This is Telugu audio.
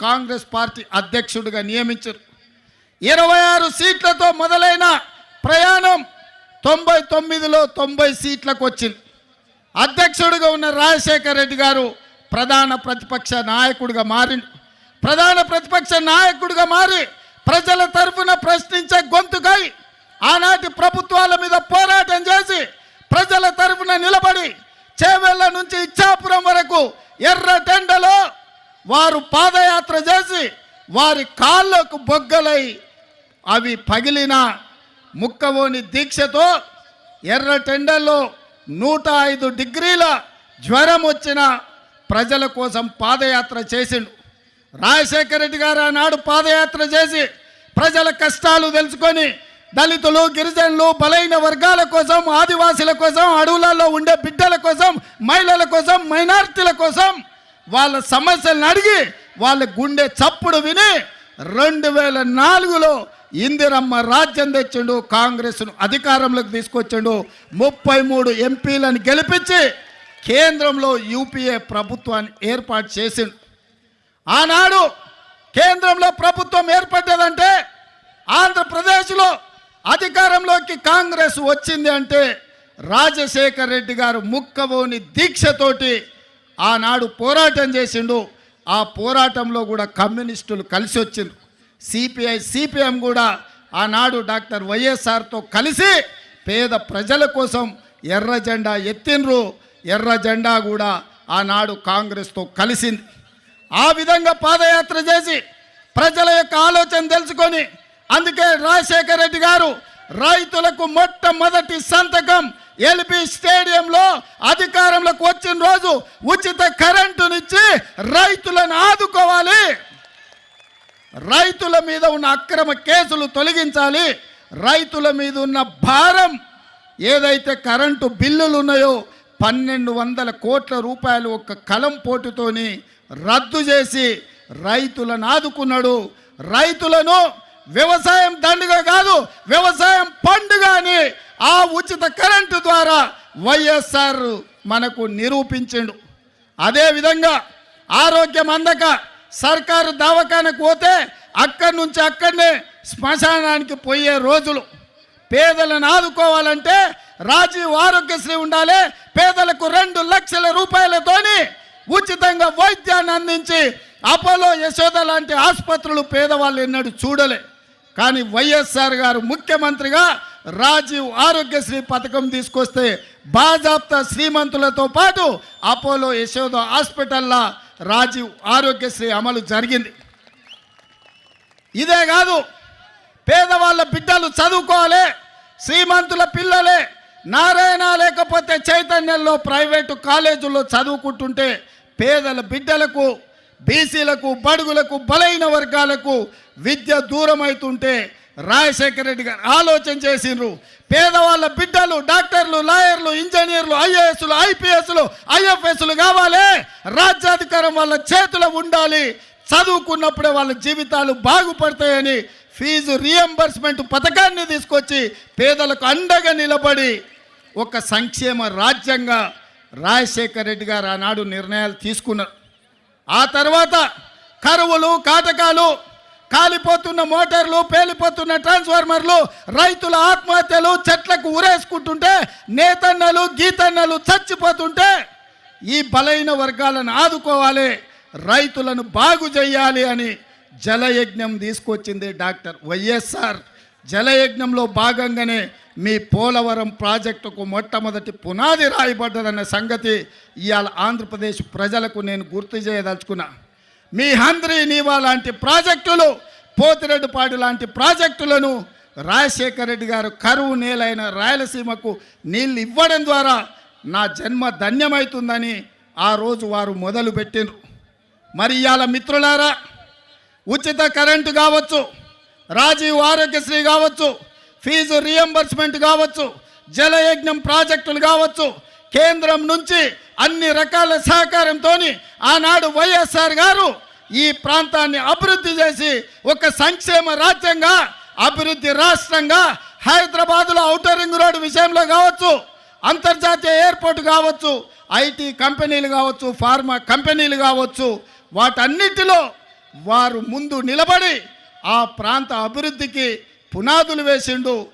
కాంగ్రెస్ పార్టీ అధ్యక్షుడిగా నియమించారు. 26 సీట్లతో మొదలైన ప్రయాణం 99లో 90 సీట్లకు వచ్చింది. అధ్యక్షుడిగా ఉన్న రాజశేఖర రెడ్డి గారు ప్రధాన ప్రతిపక్ష నాయకుడిగా మారి ప్రజల తరఫున ప్రశ్నించే గొంతుకై ఆనాటి ప్రభుత్వాల మీద పోరాటం చేసి ప్రజల తరఫున నిలబడి చేవెళ్ళ నుంచి ఇచ్చాపురం వరకు ఎర్రటెండలో వారు పాదయాత్ర చేసి వారి కాళ్ళకు బొగ్గలై అవి పగిలిన ముక్కవోని దీక్షతో ఎర్రటెండల్లో 105 డిగ్రీల జ్వరం వచ్చిన ప్రజల కోసం పాదయాత్ర చేసిండు. రాజశేఖర రెడ్డి గారు ఆనాడు పాదయాత్ర చేసి ప్రజల కష్టాలు తెలుసుకొని దళితులు, గిరిజనులు, బలైన వర్గాల కోసం, ఆదివాసీల కోసం, అడవులలో ఉండే బిడ్డల కోసం, మహిళల కోసం, మైనారిటీల కోసం వాళ్ళ సమస్యలను అడిగి వాళ్ళ గుండె చప్పుడు విని 2004లో ఇందిరమ్మ రాజ్యం తెచ్చిండు. కాంగ్రెస్ను అధికారంలోకి తీసుకొచ్చిండు. 33 ఎంపీలను గెలిపించి కేంద్రంలో యూపీఏ ప్రభుత్వాన్ని ఏర్పాటు చేసిండు. ఆనాడు కేంద్రంలో ప్రభుత్వం ఏర్పడ్డదంటే ఆంధ్రప్రదేశ్లో అధికారంలోకి కాంగ్రెస్ వచ్చింది అంటే రాజశేఖర రెడ్డి గారు ముక్కవోని దీక్షతోటి ఆనాడు పోరాటం చేసిండు. ఆ పోరాటంలో కూడా కమ్యూనిస్టులు కలిసి వచ్చిండ్రు. సిపిఐ, సిపిఎం కూడా ఆనాడు డాక్టర్ వైఎస్ఆర్తో కలిసి పేద ప్రజల కోసం ఎర్ర జెండా ఎత్తిండ్రు. ఎర్ర జెండా కూడా ఆనాడు కాంగ్రెస్తో కలిసింది. ఆ విధంగా పాదయాత్ర చేసి ప్రజల యొక్క ఆలోచన తెలుసుకొని అందుకే రాజశేఖర రెడ్డి గారు రైతులకు మొట్టమొదటి సంతకం ఎల్బీ స్టేడియంలో అధికారంలోకి వచ్చిన రోజు ఉచిత కరెంటునిచ్చి రైతులను ఆదుకోవాలి, రైతుల మీద ఉన్న అక్రమ కేసులు తొలగించాలి, రైతుల మీద ఉన్న భారం ఏదైతే కరెంటు బిల్లులు ఉన్నాయో 1200 కోట్ల రూపాయలు ఒక్క కలం పోటుతోని రద్దు చేసి రైతులను ఆదుకున్నాడు. రైతులను వ్యవసాయం దండుగ కాదు, వ్యవసాయం పండుగ అని ఆ ఉచిత కరెంటు ద్వారా వైఎస్ఆర్ మనకు నిరూపించిండు. అదేవిధంగా ఆరోగ్యం అందక సర్కారు దవాఖానకు పోతే అక్కడి నుంచి అక్కడనే శ్మశానానికి పోయే రోజులు. పేదలను ఆదుకోవాలంటే రాజీవ్ ఆరోగ్యశ్రీ ఉండాలి. పేదలకు 2 లక్షల రూపాయలతోని ఉచితంగా వైద్యాన్ని అందించి అపోలో, యశోద లాంటి ఆసుపత్రులు పేదవాళ్ళు ఎన్నడూ చూడలే. కానీ వైఎస్ఆర్ గారు ముఖ్యమంత్రిగా రాజీవ్ ఆరోగ్యశ్రీ పథకం తీసుకొస్తే బాజాప్తా శ్రీమంతులతో పాటు అపోలో, యశోద హాస్పిటల్లో రాజీవ్ ఆరోగ్యశ్రీ అమలు జరిగింది. ఇదే కాదు, పేదవాళ్ళ బిడ్డలు చదువుకోవాలి, శ్రీమంతుల పిల్లలే నారాయణ లేకపోతే చైతన్యంలో ప్రైవేటు కాలేజీల్లో చదువుకుంటుంటే పేదల బిడ్డలకు, బీసీలకు, బడుగులకు, బలైన వర్గాలకు విద్య దూరం అవుతుంటే రాజశేఖర రెడ్డి గారు ఆలోచన చేసిండ్రు. పేదవాళ్ళ బిడ్డలు డాక్టర్లు, లాయర్లు, ఇంజనీర్లు, ఐఏఎస్లు, ఐపీఎస్లు, ఐఎఫ్ఎస్లు కావాలి, రాజ్యాధికారం వాళ్ళ చేతిలో ఉండాలి, చదువుకున్నప్పుడే వాళ్ళ జీవితాలు బాగుపడతాయని ఫీజు రియంబర్స్మెంట్ పథకాన్ని తీసుకొచ్చి పేదలకు అండగా నిలబడి ఒక సంక్షేమ రాజ్యంగా రాజశేఖర రెడ్డి గారు ఆనాడు నిర్ణయాలు తీసుకున్నారు. ఆ తర్వాత కరువులు, కాటకాలు, కాలిపోతున్న మోటార్లు, పేలిపోతున్న ట్రాన్స్ఫార్మర్లు, రైతుల ఆత్మహత్యలు, చెట్లకు ఉరేసుకుంటుంటే నేతన్నలు, గీతన్నలు చచ్చిపోతుంటే ఈ బలైన వర్గాలను ఆదుకోవాలి, రైతులను బాగు చేయాలి అని జలయజ్ఞం తీసుకొచ్చింది డాక్టర్ వైఎస్ఆర్. జలయజ్ఞంలో భాగంగానే మీ పోలవరం ప్రాజెక్టుకు మొట్టమొదటి పునాది రాయబడ్డదన్న సంగతి ఇవాళ ఆంధ్రప్రదేశ్ ప్రజలకు నేను గుర్తు చేయదలుచుకున్నా. మీ హంద్రీ నీవా లాంటి ప్రాజెక్టులు, పోతిరెడ్డిపాడు లాంటి ప్రాజెక్టులను రాజశేఖర రెడ్డి గారు కరువు నేలైన రాయలసీమకు నీళ్ళు ఇవ్వడం ద్వారా నా జన్మ ధన్యమవుతుందని ఆ రోజు వారు మొదలుపెట్టిండ్రు. మరి ఇవాళ మిత్రులారా, ఉచిత కరెంటు కావచ్చు, రాజీవ్ ఆరోగ్యశ్రీ కావచ్చు, ఫీజు రియంబర్స్మెంట్ కావచ్చు, జలయజ్ఞం ప్రాజెక్టులు కావచ్చు, కేంద్రం నుంచి అన్ని రకాల సహకారంతో ఆనాడు వైఎస్ఆర్ గారు ఈ ప్రాంతాన్ని అభివృద్ధి చేసి ఒక సంక్షేమ రాజ్యంగా, అభివృద్ధి రాష్ట్రంగా హైదరాబాద్లో ఔటర్ రింగ్ రోడ్డు విషయంలో కావచ్చు, అంతర్జాతీయ ఎయిర్పోర్ట్ కావచ్చు, ఐటీ కంపెనీలు కావచ్చు, ఫార్మా కంపెనీలు కావచ్చు, వాటన్నిటిలో వారు ముందు నిలబడి ఆ ప్రాంత అభివృద్ధికి పునాదులు వేసిండు.